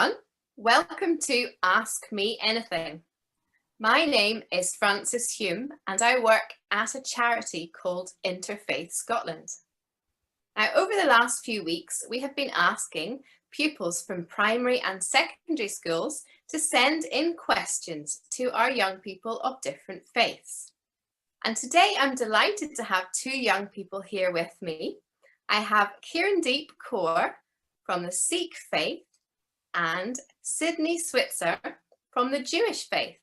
everyone. Welcome to Ask Me Anything. My name is Frances Hume and I work at a charity called Interfaith Scotland. Now, over the last few weeks, we have been asking pupils from primary and secondary schools to send in questions to our young people of different faiths. And today I'm delighted to have two young people here with me. I have Kierandeep Kaur from the Sikh faith and Sydney Switzer from the Jewish faith.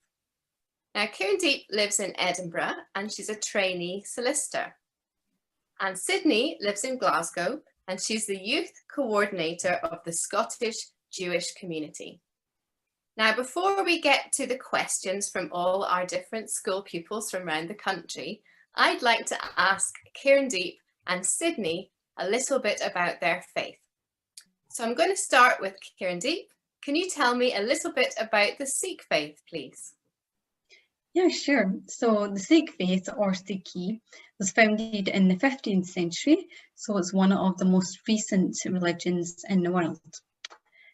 Now, Kierandeep lives in Edinburgh and she's a trainee solicitor. And Sydney lives in Glasgow and she's the youth coordinator of the Scottish Jewish community. Now, before we get to the questions from all our different school pupils from around the country, I'd like to ask Kierandeep and Sydney a little bit about their faith. So I'm going to start with Kierandeep. Can you tell me a little bit about the Sikh faith, please? Yeah, sure. So the Sikh faith, or Sikhi, was founded in the 15th century, so it's one of the most recent religions in the world.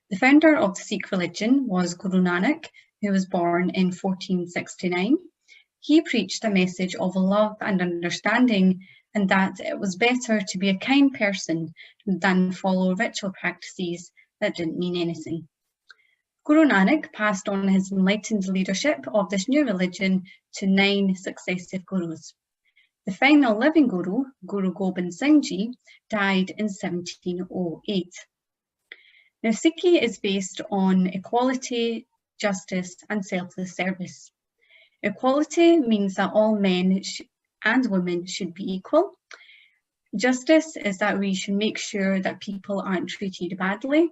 The founder of the Sikh religion was Guru Nanak, who was born in 1469. He preached a message of love and understanding, and that it was better to be a kind person than follow ritual practices that didn't mean anything. Guru Nanak passed on his enlightened leadership of this new religion to 9 successive gurus. The final living guru, Guru Gobind Singh Ji, died in 1708. Now, Sikhi is based on equality, justice, and selfless service. Equality means that all men and women should be equal. Justice is that we should make sure that people aren't treated badly.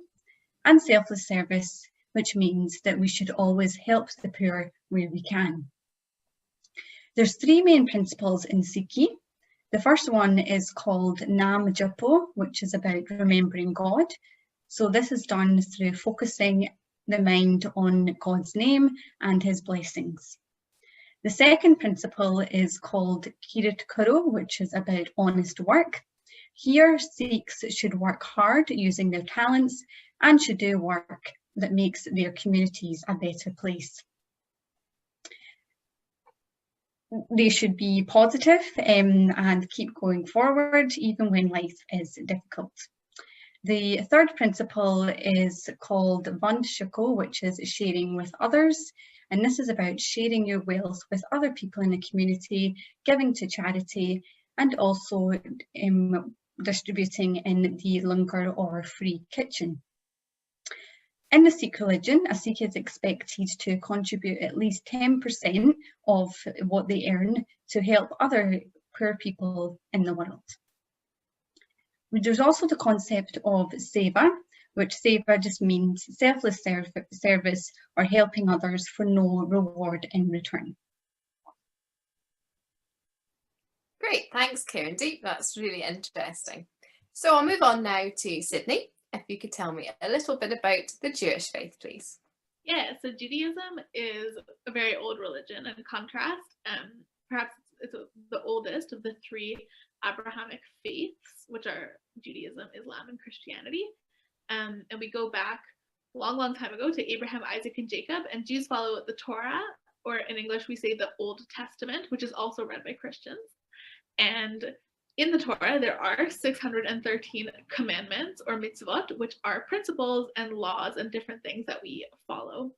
And selfless service, which means that we should always help the poor where we can. There's 3 main principles in Sikhi. The first one is called Nam Japo, which is about remembering God. So this is done through focusing the mind on God's name and his blessings. The second principle is called Kirat Karo, which is about honest work. Here, Sikhs should work hard using their talents and should do work that makes their communities a better place. They should be positive and keep going forward even when life is difficult. The third principle is called Vand Shako, which is sharing with others. And this is about sharing your wealth with other people in the community, giving to charity, and also distributing in the langar or free kitchen. In the Sikh religion, a Sikh is expected to contribute at least 10% of what they earn to help other poor people in the world. There's also the concept of seva, which seva just means selfless service or helping others for no reward in return. Great, thanks Kierandeep, that's really interesting. So I'll move on now to Sydney. If you could tell me a little bit about the Jewish faith, please. Yeah, so Judaism is a very old religion. In contrast, perhaps it's the oldest of the 3 Abrahamic faiths, which are Judaism, Islam, and Christianity. And we go back a long, long time ago to Abraham, Isaac, and Jacob. And Jews follow the Torah, or in English we say the Old Testament, which is also read by Christians. And in the Torah, there are 613 commandments or mitzvot, which are principles and laws and different things that we follow.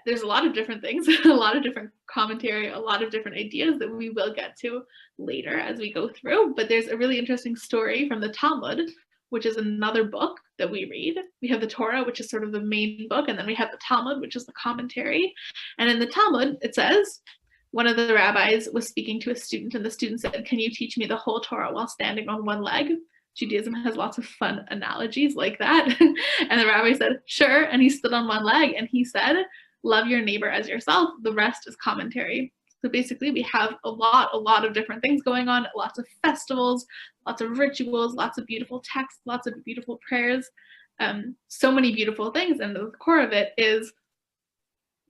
There's a lot of different things, a lot of different commentary, a lot of different ideas that we will get to later as we go through. But there's a really interesting story from the Talmud, which is another book that we read. We have the Torah, which is sort of the main book, and then we have the Talmud, which is the commentary. And in the Talmud, it says, one of the rabbis was speaking to a student, and the student said, "Can you teach me the whole Torah while standing on one leg?" Judaism has lots of fun analogies like that. And the rabbi said, "Sure." And he stood on one leg and he said, "Love your neighbor as yourself. The rest is commentary." So basically we have a lot of different things going on, lots of festivals, lots of rituals, lots of beautiful texts, lots of beautiful prayers, so many beautiful things. And the core of it is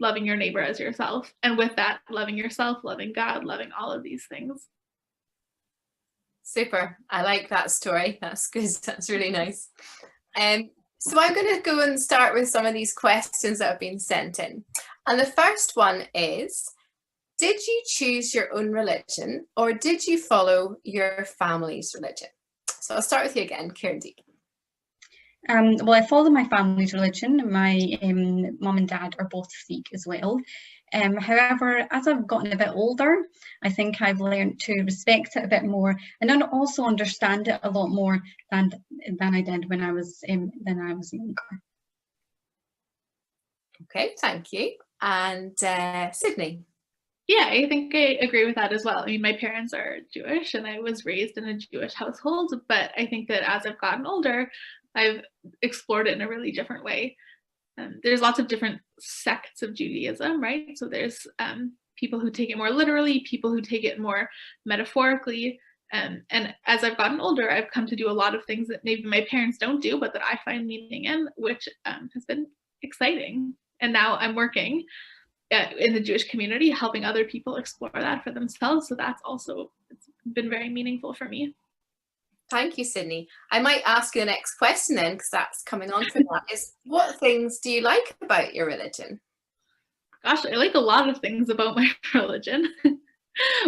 loving your neighbor as yourself. And with that, loving yourself, loving God, loving all of these things. Super. I like that story. That's good. That's really nice. So I'm going to go and start with some of these questions that have been sent in. And the first one is, did you choose your own religion or did you follow your family's religion? So I'll start with you again, Kieran. Well, I follow my family's religion. My mum and dad are both Sikh as well. However, as I've gotten a bit older, I think I've learned to respect it a bit more and then also understand it a lot more than I did when I was younger. Okay, thank you. And Sydney. Yeah, I think I agree with that as well. I mean, my parents are Jewish and I was raised in a Jewish household, but I think that as I've gotten older, I've explored it in a really different way. There's lots of different sects of Judaism, right? So there's people who take it more literally, people who take it more metaphorically. And as I've gotten older, I've come to do a lot of things that maybe my parents don't do, but that I find meaning in, which has been exciting. And now I'm working in the Jewish community, helping other people explore that for themselves. So that's also, it's been very meaningful for me. Thank you, Sydney. I might ask you the next question then, because that's coming on from that, is what things do you like about your religion? Gosh, I like a lot of things about my religion.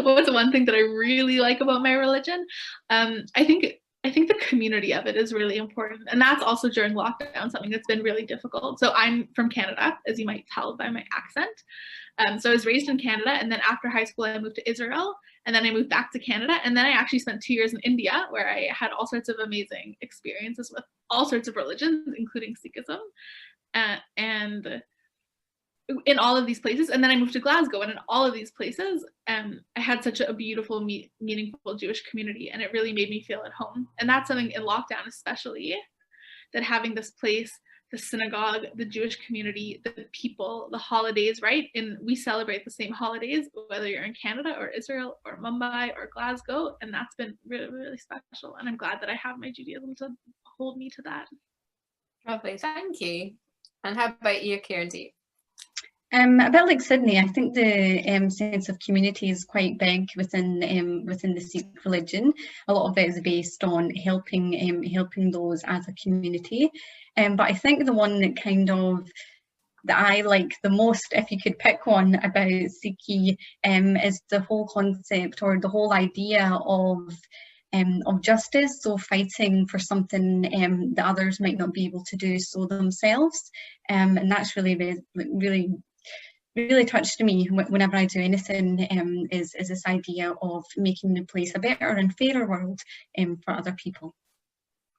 What's one thing that I really like about my religion? I think the community of it is really important. And that's also during lockdown, something that's been really difficult. So I'm from Canada, as you might tell by my accent. So I was raised in Canada, and then after high school, I moved to Israel, and then I moved back to Canada. And then I actually spent 2 years in India, where I had all sorts of amazing experiences with all sorts of religions, including Sikhism. And in all of these places, and then I moved to Glasgow, and in all of these places, I had such a beautiful, meaningful Jewish community, and it really made me feel at home. And that's something in lockdown, especially, that having this place, the synagogue, the Jewish community, the people, the holidays, right? And we celebrate the same holidays, whether you're in Canada or Israel or Mumbai or Glasgow, and that's been really, really special. And I'm glad that I have my Judaism to hold me to that. Lovely, thank you. And how about you, Kieran? A bit like Sydney, I think the sense of community is quite big within the Sikh religion. A lot of it is based on helping those as a community. But I think the one that I like the most, if you could pick one about Sikhi, is the whole concept or the whole idea of justice, so fighting for something that others might not be able to do so themselves, and that's really touched me whenever I do anything, is this idea of making the place a better and fairer world for other people.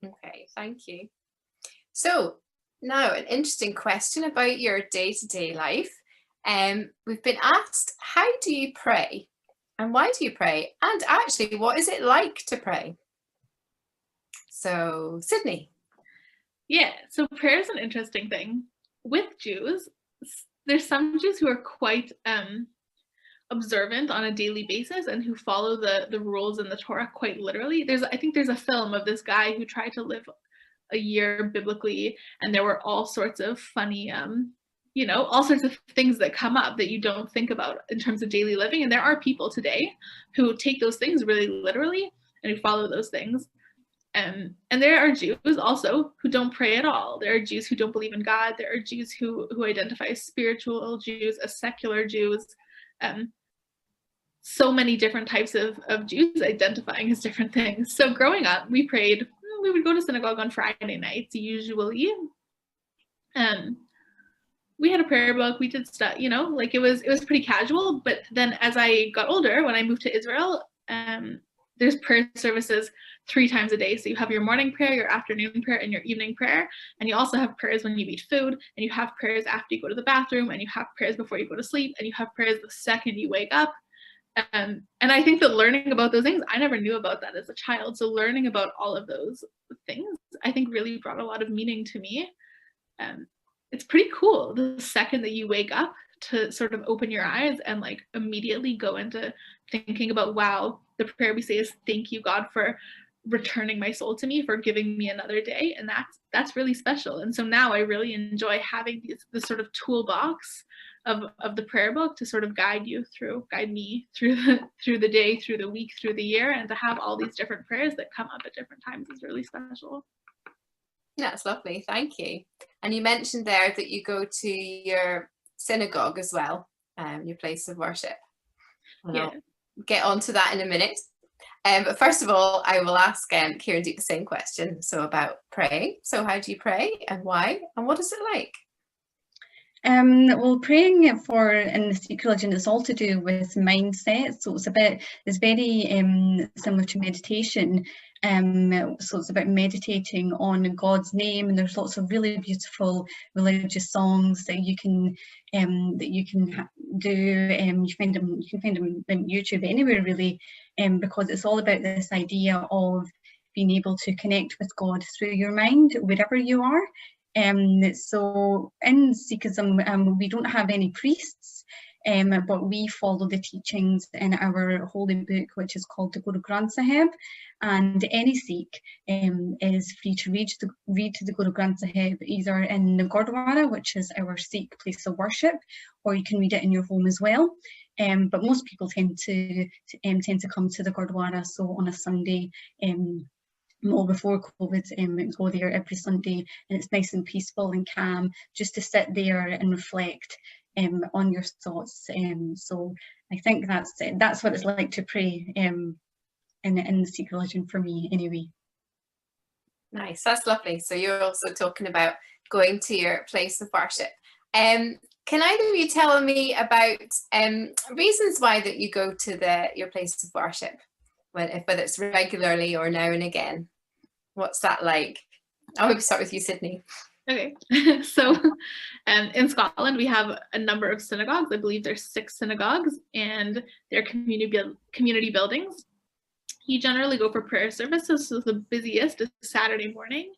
Okay, thank you. So now an interesting question about your day-to-day life. We've been asked, how do you pray? And why do you pray? And actually, what is it like to pray? So, Sydney. Yeah, so prayer is an interesting thing. With Jews, there's some Jews who are quite observant on a daily basis and who follow the rules in the Torah quite literally. I think there's a film of this guy who tried to live a year biblically, and there were all sorts of funny all sorts of things that come up that you don't think about in terms of daily living. And there are people today who take those things really literally and who follow those things. And there are Jews also who don't pray at all. There are Jews who don't believe in God. There are Jews who identify as spiritual Jews, as secular Jews. So many different types of Jews identifying as different things. So growing up, we prayed. We would go to synagogue on Friday nights usually. We had a prayer book. We did stuff, it was pretty casual. But then as I got older, when I moved to Israel, there's prayer services 3 times a day. So you have your morning prayer, your afternoon prayer, and your evening prayer. And you also have prayers when you eat food, and you have prayers after you go to the bathroom, and you have prayers before you go to sleep, and you have prayers the second you wake up. And I think that learning about those things, I never knew about that as a child. So learning about all of those things, I think really brought a lot of meaning to me. It's pretty cool the second that you wake up to sort of open your eyes and immediately go into thinking about, wow, the prayer we say is, thank you, God, for returning my soul to me, for giving me another day. And that's really special. And so now I really enjoy having this sort of toolbox of the prayer book to sort of guide me through the day, through the week, through the year, and to have all these different prayers that come up at different times is really special. That's lovely, thank you. And you mentioned there that you go to your synagogue as well, your place of worship. And Yeah. I'll get onto that in a minute. But first of all, I will ask Kieran the same question. So about praying. So how do you pray and why? And what is it like? Well, praying for in the Sikh religion is all to do with mindset. So it's very similar to meditation. So it's about meditating on God's name, and there's lots of really beautiful religious songs that you can do. You can find them on YouTube anywhere really, because it's all about this idea of being able to connect with God through your mind wherever you are. So in Sikhism, we don't have any priests, but we follow the teachings in our holy book, which is called the Goodwill, and any Sikh is free to read the Goodwill either in the Gurdwara, which is our Sikh place of worship, or you can read it in your home as well. But most people tend to come to the Gurdwara, so on a Sunday. Well, before COVID, go there every Sunday, and it's nice and peaceful and calm just to sit there and reflect on your thoughts. So I think that's what it's like to pray in the Sikh religion for me, anyway. Nice, that's lovely. So you're also talking about going to your place of worship. Can either of you tell me about reasons why that you go to your place of worship? Whether it's regularly or now and again. What's that like? I'll maybe start with you, Sydney. Okay, so in Scotland we have a number of synagogues. I believe there's 6 synagogues, and they're community buildings. You generally go for prayer services, so the busiest is Saturday morning.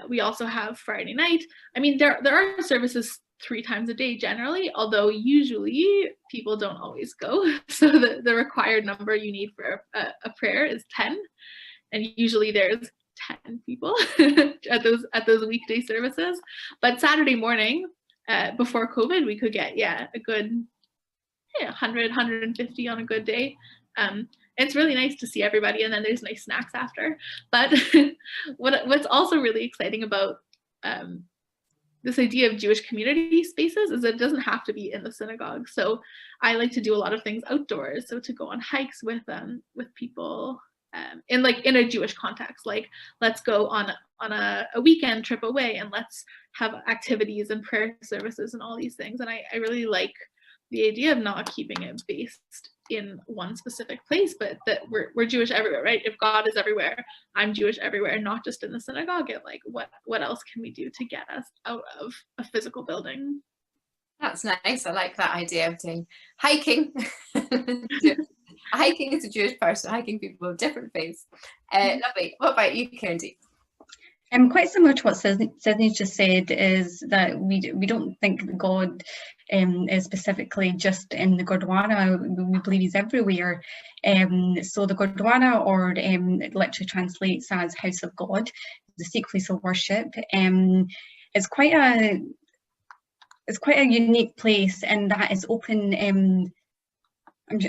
We also have Friday night. I mean, there are services 3 times a day generally, although usually people don't always go. So the required number you need for a prayer is 10, and usually there's 10 people at those weekday services. But Saturday morning, before COVID, we could get a good 100, 150 on a good day. It's really nice to see everybody, and then there's nice snacks after. But what's also really exciting about this idea of Jewish community spaces is it doesn't have to be in the synagogue. So I like to do a lot of things outdoors. So to go on hikes with people in a Jewish context, like let's go on a weekend trip away and let's have activities and prayer services and all these things. And I really like the idea of not keeping it based in one specific place, but that we're Jewish everywhere, right? If God is everywhere, I'm Jewish everywhere, not just in the synagogue. And like, what else can we do to get us out of a physical building? That's nice. I like that idea of doing hiking. Hiking as a Jewish person, hiking people with different faiths. Lovely. What about you, Kieran? Quite similar to what Sydney just said, is that we don't think that God is specifically just in the Gurdwara. We believe he's everywhere. So the Gurdwara, or it literally translates as House of God, the Sikh place of worship. It's quite a unique place, and that is open.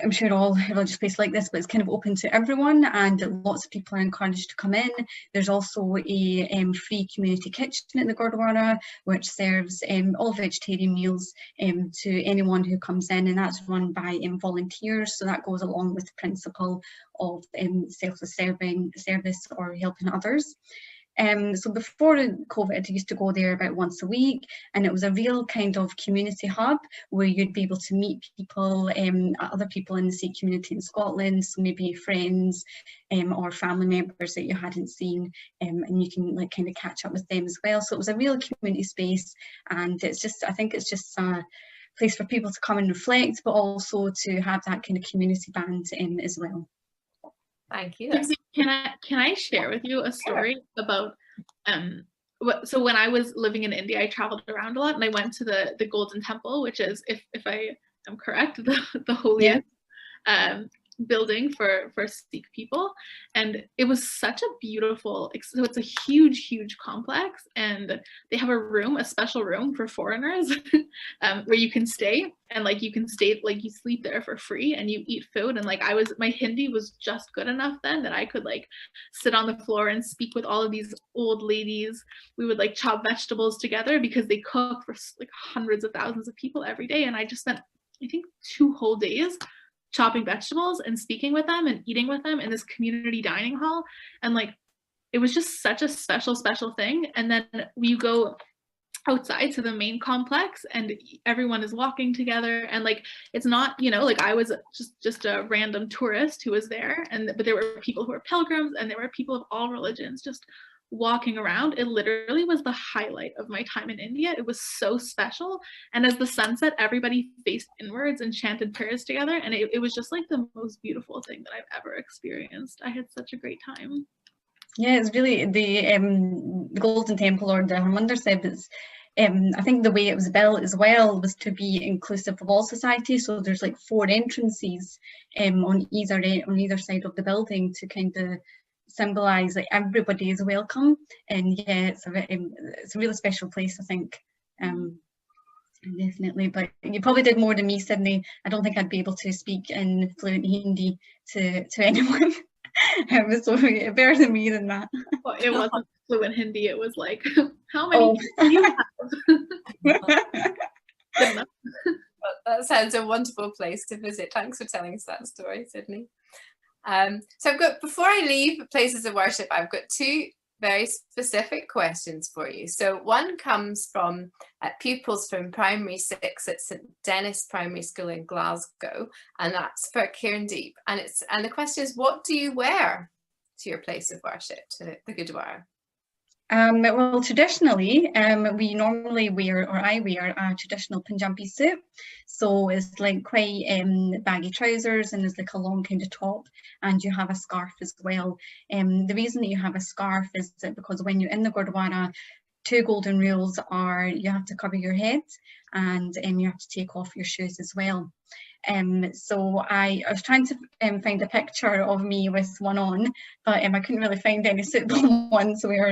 I'm sure all religious places like this, but it's kind of open to everyone, and lots of people are encouraged to come in. There's also a free community kitchen at the Gurdwara, which serves all vegetarian meals to anyone who comes in, and that's run by volunteers. So that goes along with the principle of selfless service or helping others. So before COVID, I used to go there about once a week, and it was a real kind of community hub where you'd be able to meet people, other people in the Sikh community in Scotland, so maybe friends or family members that you hadn't seen, and you can like kind of catch up with them as well. So it was a real community space, and I think it's just a place for people to come and reflect, but also to have that kind of community band as well. Thank you. Can I share with you a story about so when I was living in India, I traveled around a lot, and I went to the Golden Temple, which is, if I am correct, the holiest building for Sikh people, and it was such a beautiful, so it's a huge complex, and they have a special room for foreigners where you can stay, and like you can stay, like you sleep there for free and you eat food, and like my Hindi was just good enough then that I could like sit on the floor and speak with all of these old ladies. We would like chop vegetables together because they cook for like hundreds of thousands of people every day, and I just spent, I think, 2 whole days chopping vegetables and speaking with them and eating with them in this community dining hall. And like, it was just such a special thing. And then you go outside to the main complex and everyone is walking together, and like, it's not, you know, like I was just a random tourist who was there, but there were people who were pilgrims, and there were people of all religions just walking around. It literally was the highlight of my time in India. It was so special. And as the sun set, everybody faced inwards and chanted prayers together. And it was just like the most beautiful thing that I've ever experienced. I had such a great time. Yeah, it's really the Golden Temple, or the Harmandir Sahib, is I think the way it was built as well was to be inclusive of all society. So there's like 4 entrances on either side of the building to kind of symbolize like everybody is welcome. And yeah, it's a really special place, I think. Definitely. But you probably did more than me, Sydney. I don't think I'd be able to speak in fluent Hindi to anyone. So better than me than that. Well, it wasn't fluent Hindi. It was like, how many do you have? Good enough. Well, that sounds a wonderful place to visit. Thanks for telling us that story, Sydney. So before I leave places of worship, I've got 2 very specific questions for you. So one comes from pupils from primary 6 at St Dennis Primary School in Glasgow, and that's for Kirandeep. And the question is, what do you wear to your place of worship, to the Gurdwara? Well, traditionally, we normally wear, or I wear, a traditional Punjabi suit. So it's like quite baggy trousers, and there's like a long kind of top, and you have a scarf as well. The reason that you have a scarf is that because when you're in the Gurdwara, 2 golden rules are you have to cover your head, and you have to take off your shoes as well. So I was trying to find a picture of me with one on, but I couldn't really find any suitable ones where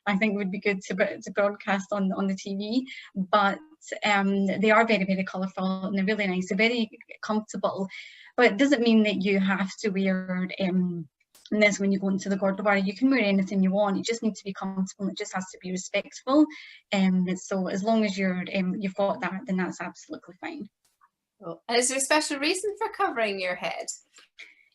I think would be good to broadcast on the TV. But they are very colourful, and they're really nice. They're very comfortable, but it doesn't mean that you have to wear this when you go into the Gurdwara. You can wear anything you want. You just need to be comfortable. It just has to be respectful. So as long as you've got that, then that's absolutely fine. And is there a special reason for covering your head?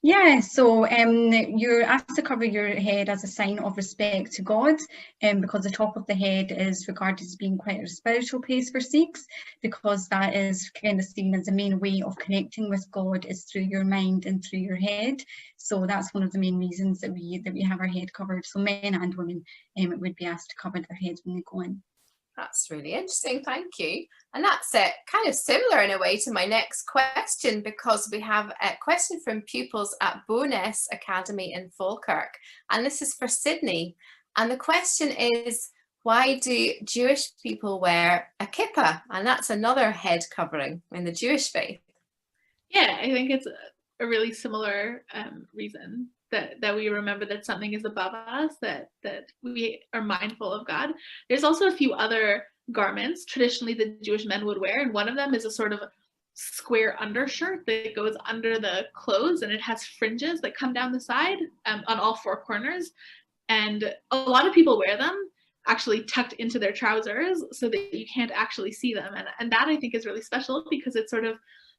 Yeah, so you're asked to cover your head as a sign of respect to God, because the top of the head is regarded as being quite a spiritual place for Sikhs, because that is kind of seen as the main way of connecting with God is through your mind and through your head. So that's one of the main reasons that we have our head covered. So men and women would be asked to cover their heads when they go in. That's really interesting, thank you. And that's kind of similar in a way to my next question, because we have a question from pupils at Bowness Academy in Falkirk, and this is for Sydney. And the question is, why do Jewish people wear a kippah? And that's another head covering in the Jewish faith. Yeah, I think it's a really similar reason. That we remember that something is above us, that we are mindful of God. There's also a few other garments traditionally the Jewish men would wear, and one of them is a sort of square undershirt that goes under the clothes, and it has fringes that come down the side on all 4 corners. And a lot of people wear them actually tucked into their trousers so that you can't actually see them. And that I think is really special, because it's sort of,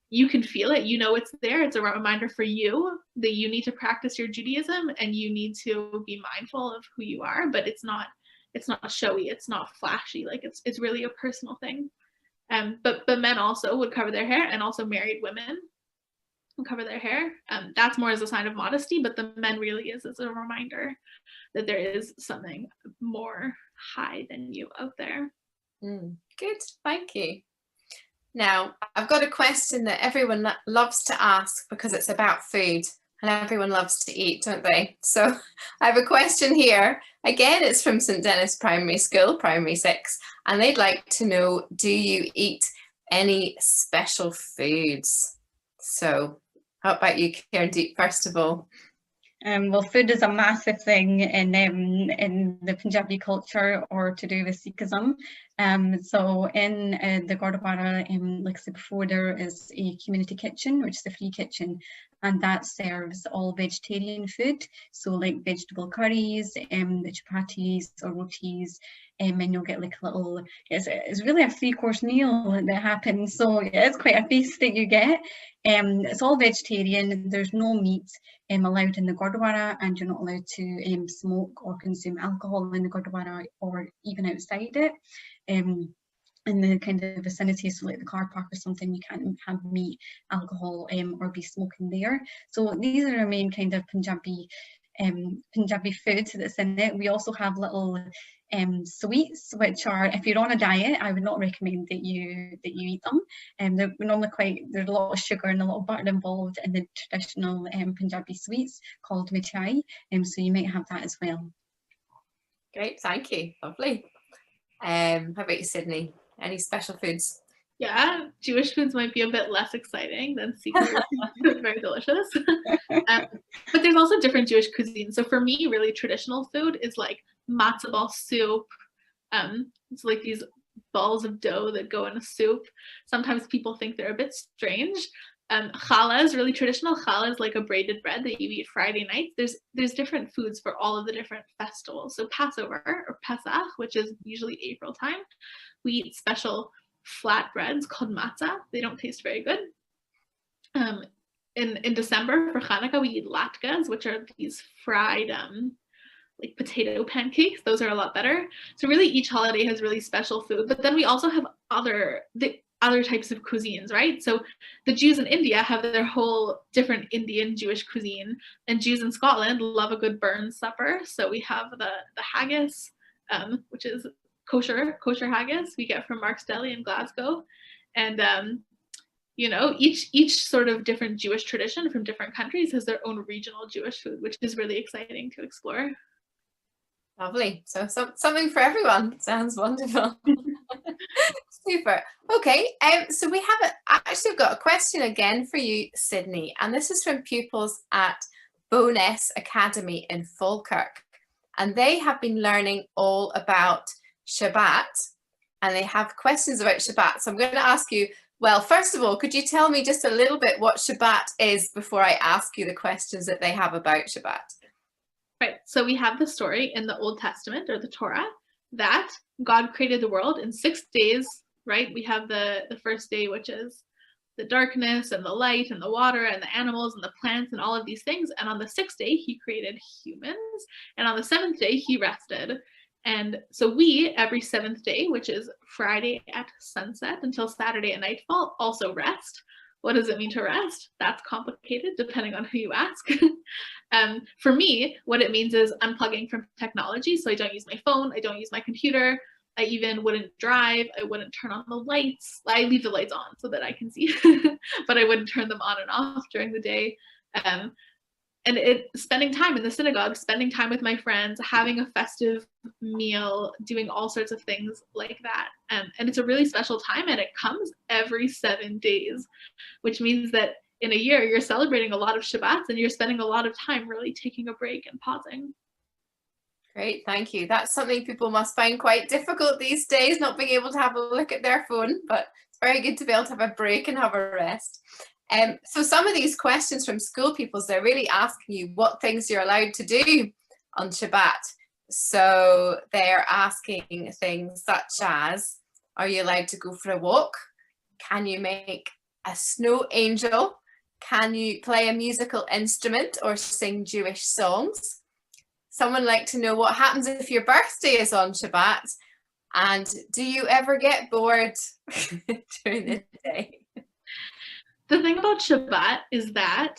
you can feel it, you know it's there. It's a reminder for you that you need to practice your Judaism and you need to be mindful of who you are, but it's not showy, it's not flashy, like it's really a personal thing. But men also would cover their hair, and also married women would cover their hair. That's more as a sign of modesty, but the men really is as a reminder that there is something more high than you out there. Good, thank you. Now, I've got a question that everyone loves to ask because it's about food, and everyone loves to eat, don't they? So I have a question here. Again, it's from St Dennis Primary School, Primary 6, and they'd like to know, do you eat any special foods? So How about you, Kieran-Deep, first of all? Well, food is a massive thing in the Punjabi culture, or to do with Sikhism. So in the Gurdwara, like I said before, there is a community kitchen, which is a free kitchen, and that serves all vegetarian food. So like vegetable curries, the chapatis or rotis, and you'll get like a little, it's really a 3-course meal that happens. So it's quite a feast that you get. It's all vegetarian, there's no meat allowed in the Gurdwara, and you're not allowed to smoke or consume alcohol in the Gurdwara or even outside it. In the kind of vicinity, so like the car park or something, you can't have meat, alcohol, or be smoking there. So these are our main kind of Punjabi food that's in it. We also have little sweets, which are, if you're on a diet, I would not recommend that you eat them. They're normally there's a lot of sugar and a lot of butter involved in the traditional Punjabi sweets called mithai, so you might have that as well. Great, thank you, lovely. How about you, Sydney? Any special foods? Yeah, Jewish foods might be a bit less exciting than Sikh food. It's very delicious. But there's also different Jewish cuisines. So for me, really traditional food is like matzo ball soup. It's like these balls of dough that go in a soup. Sometimes people think they're a bit strange. Challah is really traditional. Challah is like a braided bread that you eat Friday nights. There's different foods for all of the different festivals. So Passover or Pesach, which is usually April time, we eat special flat breads called matzah. They don't taste very good. In December for Hanukkah, we eat latkes, which are these fried like potato pancakes. Those are a lot better. So really each holiday has really special food. But then we also have other types of cuisines, right? So the Jews in India have their whole different Indian Jewish cuisine, and Jews in Scotland love a good Burns supper. So we have the haggis, which is kosher haggis we get from Mark's Deli in Glasgow. And you know, each sort of different Jewish tradition from different countries has their own regional Jewish food, which is really exciting to explore. Lovely. So something for everyone. Sounds wonderful. Super. Okay. So we have actually got a question again for you, Sydney, and this is from pupils at Bowness Academy in Falkirk, and they have been learning all about Shabbat, and they have questions about Shabbat. So I'm going to ask you, well, first of all, could you tell me just a little bit what Shabbat is before I ask you the questions that they have about Shabbat? Right, so we have the story in the Old Testament, or the Torah, that God created the world in 6 days, right? We have the first day, which is the darkness and the light and the water and the animals and the plants and all of these things. And on the 6th day, he created humans. And on the 7th day, he rested. And so we, every 7th day, which is Friday at sunset until Saturday at nightfall, also rest. What does it mean to rest? That's complicated depending on who you ask. For me, what it means is unplugging from technology. So I don't use my phone, I don't use my computer, I even wouldn't drive, I wouldn't turn on the lights. I leave the lights on so that I can see, but I wouldn't turn them on and off during the day. And spending time in the synagogue, spending time with my friends, having a festive meal, doing all sorts of things like that. And it's a really special time, and it comes every 7 days, which means that in a year, you're celebrating a lot of Shabbats, and you're spending a lot of time really taking a break and pausing. Great, thank you. That's something people must find quite difficult these days, not being able to have a look at their phone, but it's very good to be able to have a break and have a rest. So some of these questions from school pupils, they're really asking you what things you're allowed to do on Shabbat. So they're asking things such as, are you allowed to go for a walk? Can you make a snow angel? Can you play a musical instrument or sing Jewish songs? Someone would like to know what happens if your birthday is on Shabbat, and do you ever get bored during the day? The thing about Shabbat is that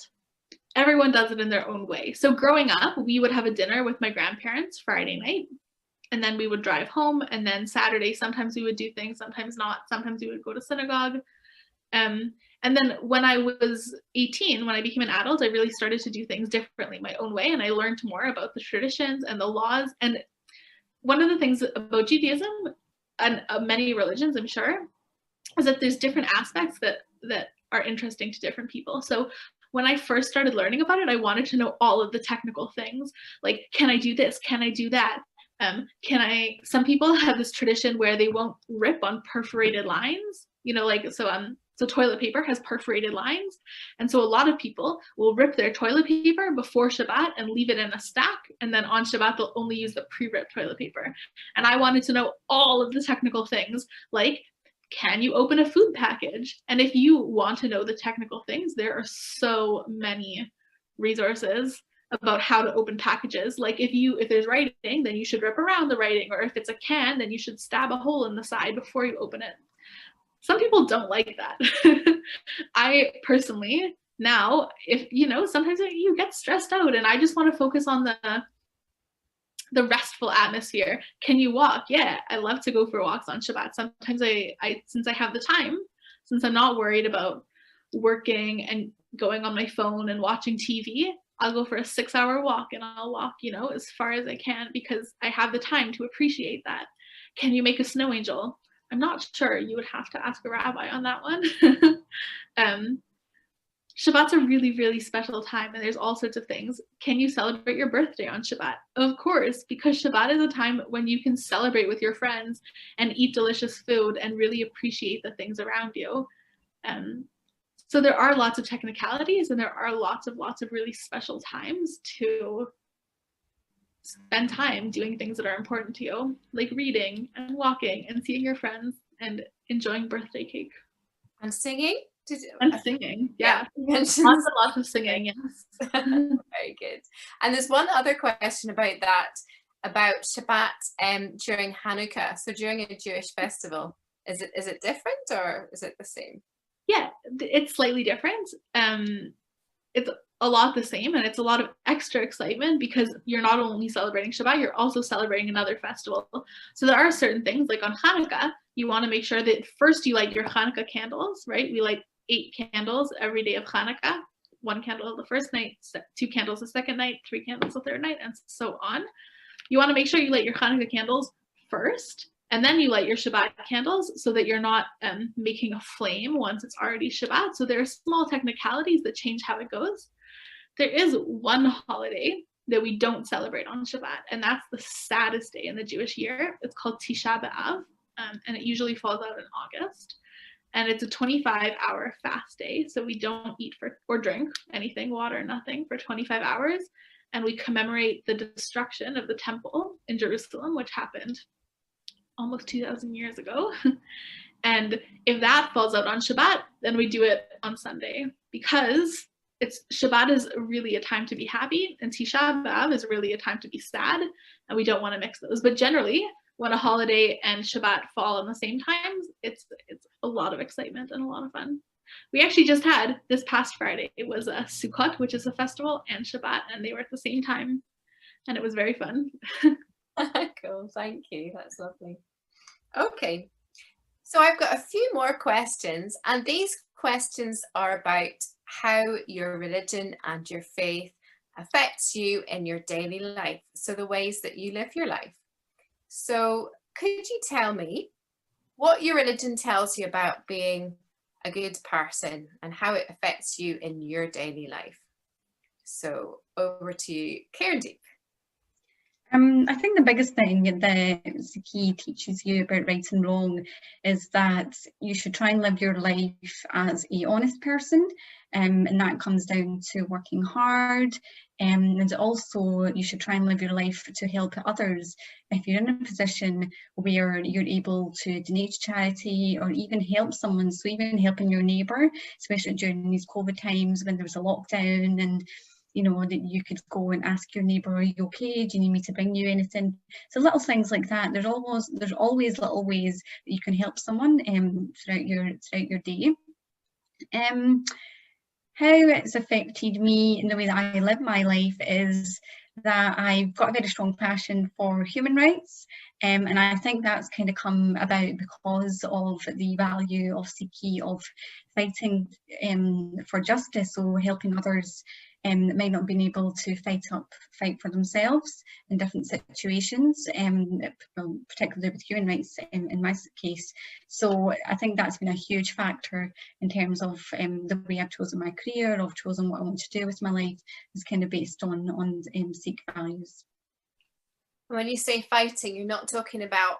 everyone does it in their own way. So growing up, we would have a dinner with my grandparents Friday night, and then we would drive home, and then Saturday, sometimes we would do things, sometimes not. Sometimes we would go to synagogue. And then when I was 18, when I became an adult, I really started to do things differently, my own way, and I learned more about the traditions and the laws. And one of the things about Judaism, and many religions, I'm sure, is that there's different aspects that are interesting to different people. So when I first started learning about it, I wanted to know all of the technical things. Like, can I do this? Can I do that? Some people have this tradition where they won't rip on perforated lines, you know, like, so toilet paper has perforated lines. And so a lot of people will rip their toilet paper before Shabbat and leave it in a stack. And then on Shabbat, they'll only use the pre-ripped toilet paper. And I wanted to know all of the technical things, like, can you open a food package? And if you want to know the technical things, there are so many resources about how to open packages. Like, if there's writing, then you should rip around the writing, or if it's a can, then you should stab a hole in the side before you open it. Some people don't like that. I personally, now, if you know, sometimes you get stressed out and I just want to focus on the restful atmosphere. Can you walk? Yeah, I love to go for walks on Shabbat. Sometimes I since I have the time, since I'm not worried about working and going on my phone and watching TV, I'll go for a 6-hour walk, and I'll walk, you know, as far as I can because I have the time to appreciate that. Can you make a snow angel? I'm not sure. You would have to ask a rabbi on that one. Shabbat's a really, really special time, and there's all sorts of things. Can you celebrate your birthday on Shabbat? Of course, because Shabbat is a time when you can celebrate with your friends and eat delicious food and really appreciate the things around you. So there are lots of technicalities, and there are lots of really special times to spend time doing things that are important to you, like reading and walking and seeing your friends and enjoying birthday cake. And singing? Singing, yeah. Lots of singing, yes. Very good. And there's one other question about that, about Shabbat during Hanukkah. So during a Jewish festival, is it different or is it the same? Yeah, it's slightly different. It's a lot the same, and it's a lot of extra excitement because you're not only celebrating Shabbat, you're also celebrating another festival. So there are certain things, like on Hanukkah, you want to make sure that first you light your Hanukkah candles, right? We light 8 candles every day of Hanukkah. 1 candle the first night, 2 candles the second night, 3 candles the third night, and so on. You want to make sure you light your Hanukkah candles first, and then you light your Shabbat candles so that you're not making a flame once it's already Shabbat. So there are small technicalities that change how it goes. There is one holiday that we don't celebrate on Shabbat, and that's the saddest day in the Jewish year. It's called Tisha B'Av, and it usually falls out in August. And it's a 25-hour fast day, so we don't eat or drink anything, water, nothing, for 25 hours. And we commemorate the destruction of the temple in Jerusalem, which happened almost 2,000 years ago. And if that falls out on Shabbat, then we do it on Sunday, because Shabbat is really a time to be happy, and Tisha B'Av is really a time to be sad, and we don't want to mix those. But generally, when a holiday and Shabbat fall on the same times, it's a lot of excitement and a lot of fun. We actually just had, this past Friday, it was a Sukkot, which is a festival, and Shabbat, and they were at the same time, and it was very fun. Cool, thank you, that's lovely. Okay, so I've got a few more questions, and these questions are about how your religion and your faith affects you in your daily life, so the ways that you live your life. So could you tell me what your religion tells you about being a good person and how it affects you in your daily life? So over to you, Kieran-Deep. I think the biggest thing that Sikhi teaches you about right and wrong is that you should try and live your life as an honest person, and that comes down to working hard, and also you should try and live your life to help others. If you're in a position where you're able to donate to charity or even help someone, so even helping your neighbour, especially during these COVID times when there was a lockdown, and you know, that you could go and ask your neighbour, are you okay? Do you need me to bring you anything? So little things like that. There's always little ways that you can help someone throughout your day. How it's affected me in the way that I live my life is that I've got a very strong passion for human rights, and I think that's kind of come about because of the value of Sikhi, of fighting for justice, so helping others that might not have been able to fight for themselves in different situations, particularly with human rights in my case. So I think that's been a huge factor in terms of the way I've chosen my career, I've chosen what I want to do with my life, is kind of based on Sikh values. When you say fighting, you're not talking about...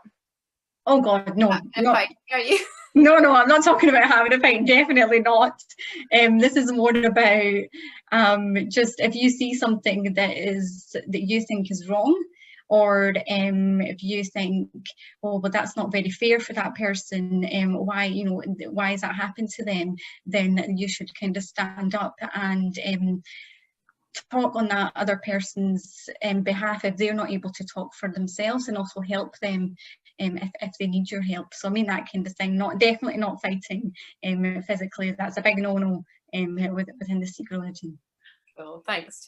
Oh God, no, not, fight, are you? No, I'm not talking about having a fight, definitely not. This is more about just if you see something that you think is wrong, or if you think, oh, but that's not very fair for that person, why has that happened to them, then you should kind of stand up and talk on that other person's behalf if they're not able to talk for themselves, and also help them if they need your help. So I mean that kind of thing, definitely not fighting physically. That's a big no-no within the Sikh religion. Well, thanks,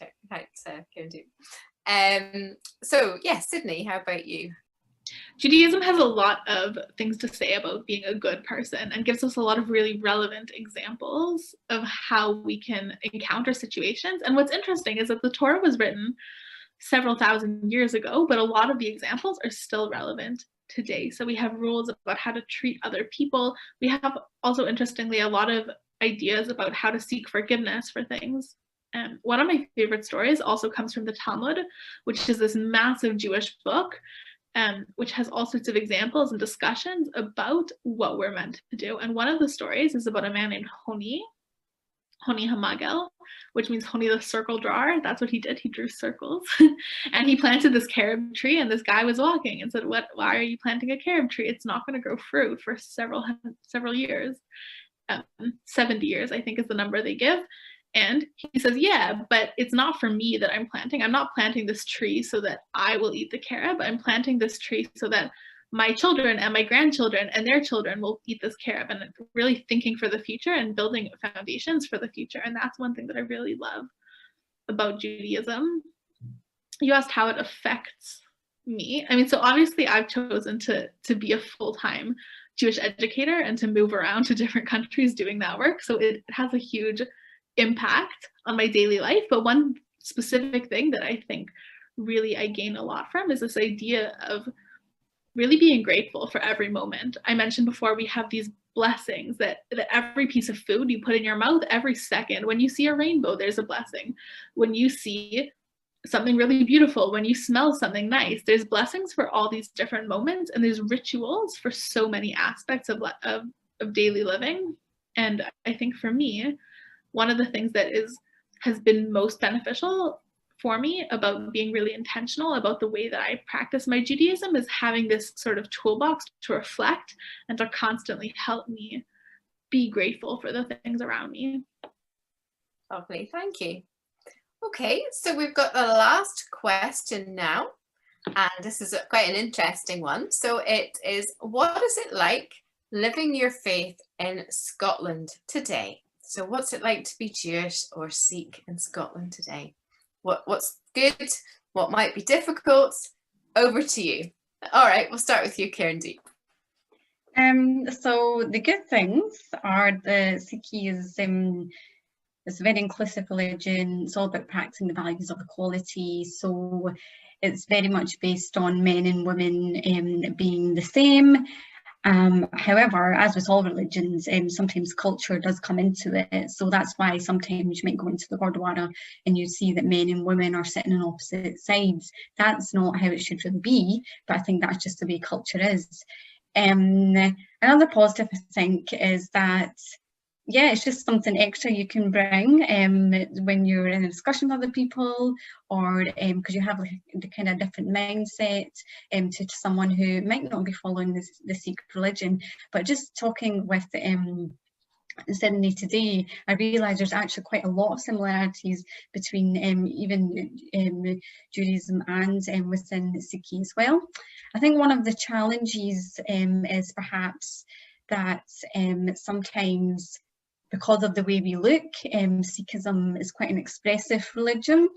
Kindu. So yeah, Sydney, how about you? Judaism has a lot of things to say about being a good person, and gives us a lot of really relevant examples of how we can encounter situations. And what's interesting is that the Torah was written several thousand years ago, but a lot of the examples are still relevant today. So we have rules about how to treat other people. We have also, interestingly, a lot of ideas about how to seek forgiveness for things. One of my favorite stories also comes from the Talmud, which is this massive Jewish book, which has all sorts of examples and discussions about what we're meant to do. And one of the stories is about a man named Honi Hamagel, which means Honi the circle drawer. That's what he did. He drew circles. And he planted this carob tree, and this guy was walking and said, why are you planting a carob tree? It's not going to grow fruit for several years. 70 years, I think, is the number they give. And he says, yeah, but it's not for me that I'm planting. I'm not planting this tree so that I will eat the carob. I'm planting this tree so that my children and my grandchildren and their children will eat this carob, and really thinking for the future and building foundations for the future. And that's one thing that I really love about Judaism. You asked how it affects me. I mean, so obviously I've chosen to be a full-time Jewish educator and to move around to different countries doing that work. So it has a huge impact on my daily life. But one specific thing that I think really I gain a lot from is this idea of really being grateful for every moment. I mentioned before, we have these blessings that every piece of food you put in your mouth, every second, when you see a rainbow, there's a blessing. When you see something really beautiful, when you smell something nice, there's blessings for all these different moments, and there's rituals for so many aspects of daily living. And I think for me, one of the things that has been most beneficial for me about being really intentional about the way that I practice my Judaism is having this sort of toolbox to reflect and to constantly help me be grateful for the things around me. Lovely, thank you. Okay, so we've got the last question now, and this is quite an interesting one. So it is, what is it like living your faith in Scotland today? So what's it like to be Jewish or Sikh in Scotland today? What's good? What might be difficult? Over to you. All right, we'll start with you, Kirandeep. So the good things are the Sikhi is it's a very inclusive religion. It's all about practicing the values of equality. So it's very much based on men and women being the same. However, as with all religions, sometimes culture does come into it. So that's why sometimes you might go into the Gurdwara and you see that men and women are sitting on opposite sides. That's not how it should really be, but I think that's just the way culture is. Another positive, I think, is that, yeah, it's just something extra you can bring when you're in a discussion with other people, or because you have like the kind of different mindset to someone who might not be following the Sikh religion. But just talking with Sydney today, I realised there's actually quite a lot of similarities between even Judaism and within Sikhi as well. I think one of the challenges is perhaps that sometimes because of the way we look. Sikhism is quite an expressive religion,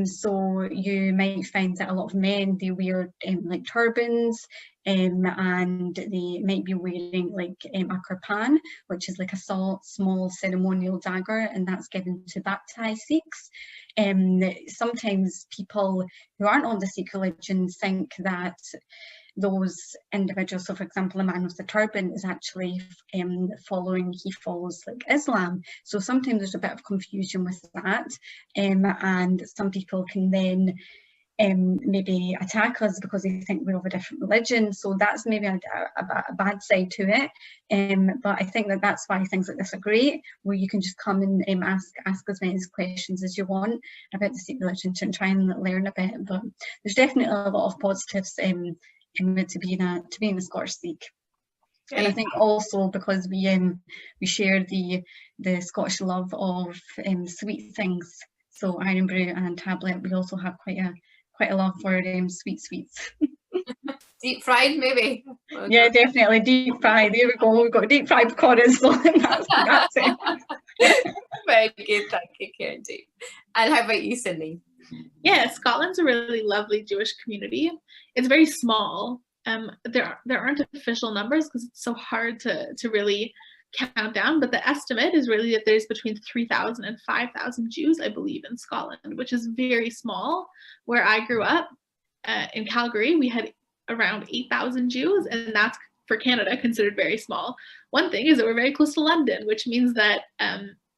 so you might find that a lot of men, they wear like turbans, and they might be wearing like a kirpan, which is like a small ceremonial dagger, and that's given to baptized Sikhs. Sometimes people who aren't on the Sikh religion think that those individuals, so for example, a man with a turban is actually he follows like Islam. So sometimes there's a bit of confusion with that, and some people can then maybe attack us because they think we're of a different religion. So that's maybe a bad side to it. But I think that that's why things like this are great, where you can just come and ask as many questions as you want about the Sikh religion and try and learn a bit. But there's definitely a lot of positives to being a Scottish Sikh. And I think also because we share the Scottish love of sweet things. So iron brew and tablet, we also have quite a love for sweets. Deep fried, maybe? Yeah, definitely deep fried. There we go. We've got deep fried pecoras. So that's it. Very good, thank you, Karen. And how about you, Sydney? Yeah, Scotland's a really lovely Jewish community. It's very small. There aren't official numbers because it's so hard to really count down, but the estimate is really that there's between 3,000 and 5,000 Jews, I believe, in Scotland, which is very small. Where I grew up in Calgary, we had around 8,000 Jews, and that's for Canada considered very small. One thing is that we're very close to London, which means that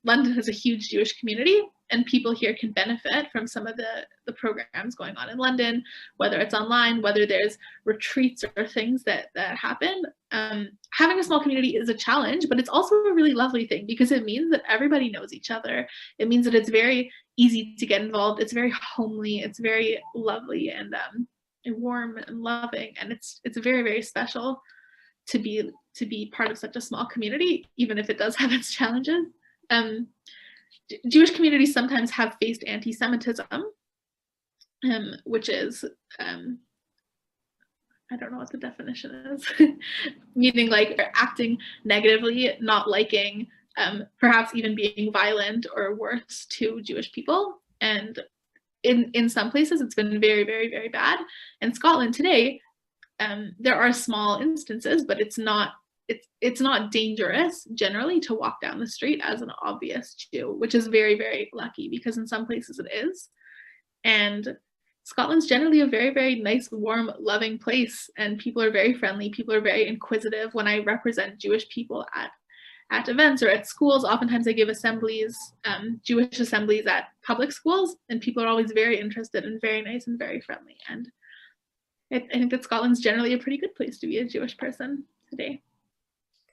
London has a huge Jewish community, and people here can benefit from some of the programs going on in London, whether it's online, whether there's retreats or things that happen. Having a small community is a challenge, but it's also a really lovely thing because it means that everybody knows each other. It means that it's very easy to get involved. It's very homely. It's very lovely and warm and loving, and it's very, very special to be part of such a small community, even if it does have its challenges. Jewish communities sometimes have faced anti-Semitism, which is, I don't know what the definition is, meaning like acting negatively, not liking, perhaps even being violent or worse to Jewish people. And in some places it's been very, very, very bad. In Scotland today, there are small instances, but it's not dangerous generally to walk down the street as an obvious Jew, which is very, very lucky because in some places it is. And Scotland's generally a very, very nice, warm, loving place, and people are very friendly. People are very inquisitive. When I represent Jewish people at events or at schools, oftentimes I give assemblies, Jewish assemblies at public schools, and people are always very interested and very nice and very friendly. And I think that Scotland's generally a pretty good place to be a Jewish person today.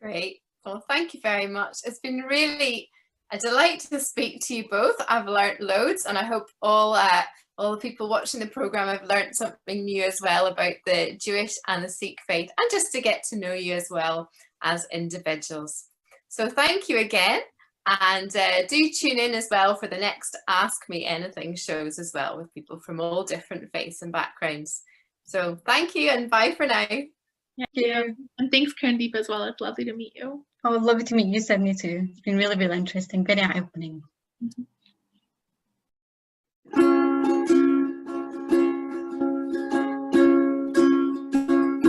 Great. Well, thank you very much. It's been really a delight to speak to you both. I've learnt loads, and I hope all the people watching the programme have learnt something new as well about the Jewish and the Sikh faith, and just to get to know you as well as individuals. So thank you again, and do tune in as well for the next Ask Me Anything shows as well, with people from all different faiths and backgrounds. So thank you, and bye for now. Thank you. And thanks, Karandeep, as well. It's lovely to meet you. Oh, lovely to meet you, Sydney, too. It's been really, really interesting, very eye-opening. Mm-hmm.